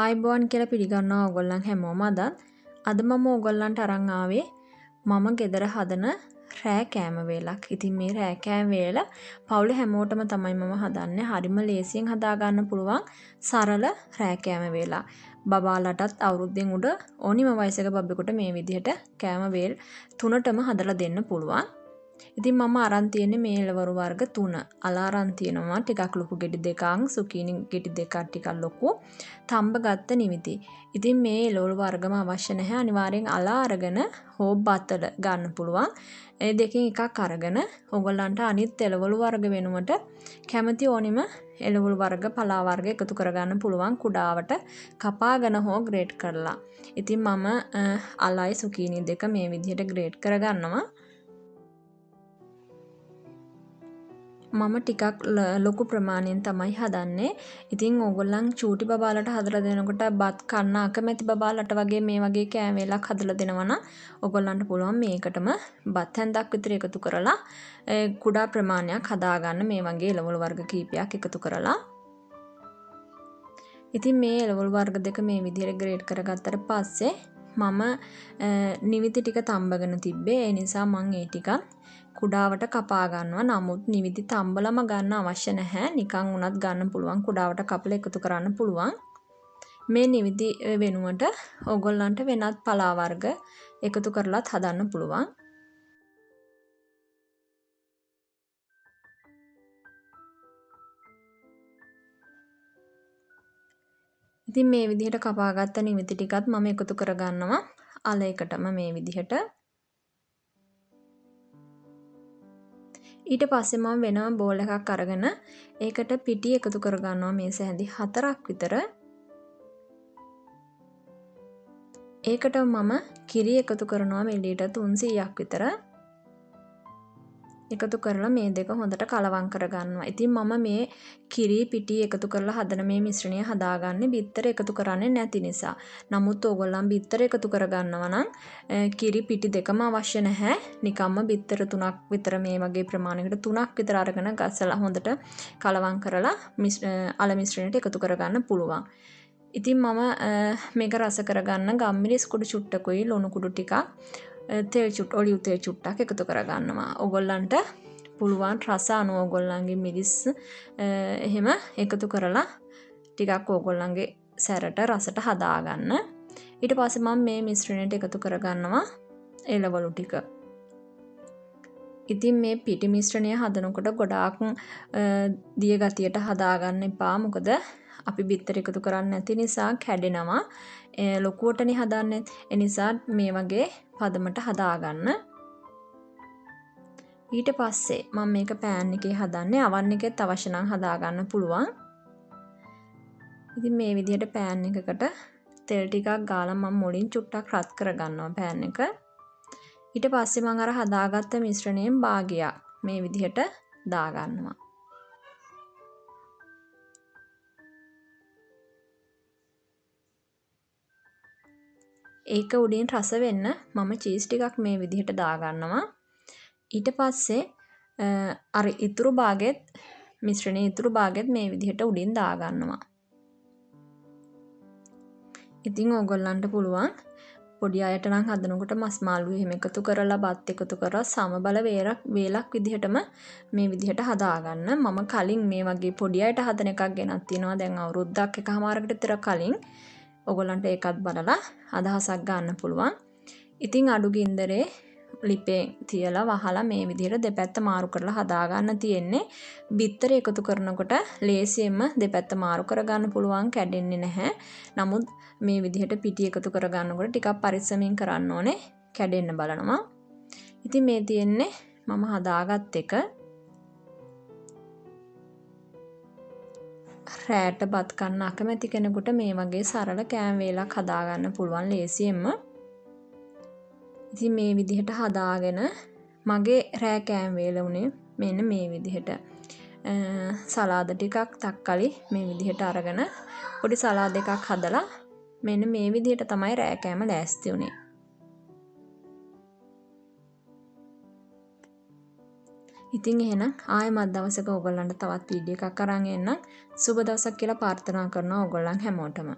ආයිබෝන් කියලා පිළිගන්නවා ඕගොල්ලන් හැමෝම අද මම ඕගොල්ලන්ට අරන් ආවේ මම ගෙදර හදන රෑ කෑම වේලක්. ඉතින් මේ රෑ කෑම වේල පවුලේ හැමෝටම තමයි මම හදන්නේ. හරිම ලේසියෙන් හදා ගන්න පුළුවන් සරල රෑ කෑම වේලක්. බබාලටත් අවුරුද්දෙන් උඩ ඕනිම වයසක බබෙකුට මේ විදිහට කෑම වේල් තුනටම හදලා දෙන්න පුළුවන්. ඉතින් මම අරන් තියෙන්නේ මේ එළවලු වර්ග 3. අලා අරන් තියෙනවා ටිකක් ලොකු ගෙඩි දෙකක්, සුකීනි ගෙඩි දෙකක් ටිකක් ලොකු, තම්බ ගත්ත නිමිති. ඉතින් මේ එළවලු වර්ගම අවශ්‍ය නැහැ. අනිවාර්යෙන් අලා අරගෙන හෝ බතල ගන්න පුළුවන්. ඒ දෙකෙන් එකක් අරගෙන ඔයගොල්ලන්ට අනිත් එළවලු වර්ග වෙනුවට කැමති ඕනිම එළවලු වර්ග, පලා වර්ග එකතු කරගන්න පුළුවන් කුඩාවට කපාගෙන හෝ ග්‍රේට් කරලා. ඉතින් මම අලයි සුකීනි දෙක මේ විදිහට ග්‍රේට් කරගන්නවා. මම ටිකක් ලොකු ප්‍රමාණයෙන් තමයි හදන්නේ. ඉතින් ඕගොල්ලන් චූටි බබාලට හදලා දෙනකොට බත් කන්න අකමැති බබාලට වගේ මේ වගේ කෑම වේලක් හදලා දෙනවා නම් ඕගොල්ලන්ට පුළුවන් මේකටම බත් හැන්දක් විතර එකතු කරලා කුඩා ප්‍රමාණයක් හදාගන්න මේ වගේ එළවලු වර්ග කීපයක් එකතු කරලා. ඉතින් මේ එළවලු වර්ග දෙක මේ විදිහට ග්‍රේට් කරගත්තට පස්සේ මම නිවිති ටික තම්බගෙන තිබ්බේ. ඒ නිසා මම ඒ ටික කුඩාවට කපා ගන්නවා. නමුත් නිවිති තම්බලම ගන්න අවශ්‍ය නැහැ. නිකන් උනත් ගන්න පුළුවන්. කුඩාවට කපලා එකතු කරන්න පුළුවන්. මේ නිවිති වෙනුවට ඕගොල්ලන්ට වෙනත් පලා වර්ග එකතු කරලාත් හදන්න පුළුවන්. ඉතින් මේ විදිහට කපාගත්ත නිවිති ටිකත් මම එකතු කරගන්නවා අලයකටම මේ විදිහට. ඊට පස්සේ මම වෙනම බෝල් එකක් අරගෙන ඒකට පිටි එකතු කරගන්නවා මේ සැහැඳි 4ක් විතර. ඒකට මම කිරි එකතු කරනවා මිලිලීටර් 300ක් විතර. එකතු කරලා මේ දෙක හොඳට කලවම් කරගන්නවා. ඉතින් මම මේ කිරි පිටි එකතු කරලා හදන මේ මිශ්‍රණය හදාගන්නේ බිත්තර එකතු කරන්නේ නැති නිසා. නමුත් ඕගොල්ලන් බිත්තර එකතු කරගන්නවා නම් කිරි පිටි දෙකම අවශ්‍ය නැහැ. නිකම්ම බිත්තර 3ක් විතර මේ වගේ ප්‍රමාණයකට 3ක් විතර අරගෙන ගසලා හොඳට කලවම් කරලා අල මිශ්‍රණයට එකතු කරගන්න පුළුවන්. ඉතින් මම මේක රස කරගන්න ගම්මිරිස් කුඩු චුට්ටකුයි ලුණු කුඩු ටිකක් ඔලිව් තෙල් චුට්ටක් එකතු කරගන්නවා. ඕගොල්ලන්ට පුළුවන් රස අනුව ඕගොල්ලන්ගේ මිරිස් එහෙම එකතු කරලා ටිකක් ඕගොල්ලන්ගේ සැරට රසට හදාගන්න. ඊට පස්සේ මම මේ මිශ්‍රණයට එකතු කරගන්නවා එළවලු ටික. ඉතින් මේ පිටි මිශ්‍රණය හදනකොට ගොඩාක් දිය ගතියට හදාගන්න එපා. මොකද අපි බිත්තර එකතු කරන්නේ නැති නිසා කැඩෙනවා. ලොකුවටනේ හදන්නේ. ඒ නිසා මේ වගේ පදමට හදාගන්න. ඊට පස්සේ මම මේක පෑන් එකේ හදන්නේ. අවන් එකෙත් අවශ්‍ය නම් හදාගන්න පුළුවන්. ඉතින් මේ විදිහට පෑන් එකකට තෙල් ටිකක් ගාලා මම මුලින් චුට්ටක් රත් කරගන්නවා පෑන් එක. ඊට පස්සේ මම අර හදාගත්ත මිශ්‍රණයෙන් භාගයක් මේ විදිහට දාගන්නවා. ඒක උඩින් රස වෙන්න මම චීස් ටිකක් මේ විදිහට දාගන්නවා. ඊට පස්සේ අර ඉතුරු භාගෙත් මිශ්‍රණයේ ඉතුරු භාගෙත් මේ විදිහට උඩින් දාගන්නවා. ඉතින් ඕගොල්ලන්ට පුළුවන් පොඩි අයට නම් හදනකොට මස් මාළු එහෙම එකතු කරලා බත් එකතු කරලා සමබල වේලක් විදිහටම මේ විදිහට හදාගන්න. මම කලින් මේ වගේ පොඩි අයට හදන එකක් ගෙනත් තියෙනවා. දැන් අවුරුද්දක් එකමාරකට විතර කලින් ඔයගොල්ලන්ට ඒකත් බලලා අදහසක් ගන්න පුළුවන්. ඉතින් අඩු ගින්දරේ ලිපේ තියලා වහලා මේ විදිහට දෙපැත්ත මාරු කරලා හදාගන්න තියෙන්නේ. බිත්තර එකතු කරනකොට ලේසියෙන්ම දෙපැත්ත මාරු කරගන්න පුළුවන්, කැඩෙන්නේ නැහැ. නමුත් මේ විදිහට පිටි එකතු කරගන්නකොට ටිකක් පරිස්සමින් කරන්න ඕනේ, කැඩෙන්න බලනවා. ඉතින් මේ තියෙන්නේ මම හදාගත් එක. රෑට බත් කන්න අකමැති කෙනෙකුට මේ වගේ සරල කෑම වේලක් හදාගන්න පුළුවන් ලේසියෙන්ම. ඉතින් මේ විදිහට හදාගෙන මගේ රෑ කෑම වේල උනේ මෙන්න මේ විදිහට. සලාද ටිකක් තක්කලි මේ විදිහට අරගෙන පොඩි සලාද එකක් හදලා මෙන්න මේ විදිහට තමයි රෑ කෑම ලෑස්ති උනේ. ඉතින් එහෙනම් ආයෙමත් දවසක ඕගොල්ලන්ට තවත් වීඩියෝ එකක් අරන් එන්නම්. සුබ දවසක් කියලා ප්‍රාර්ථනා කරනවා ඕගොල්ලන් හැමෝටම.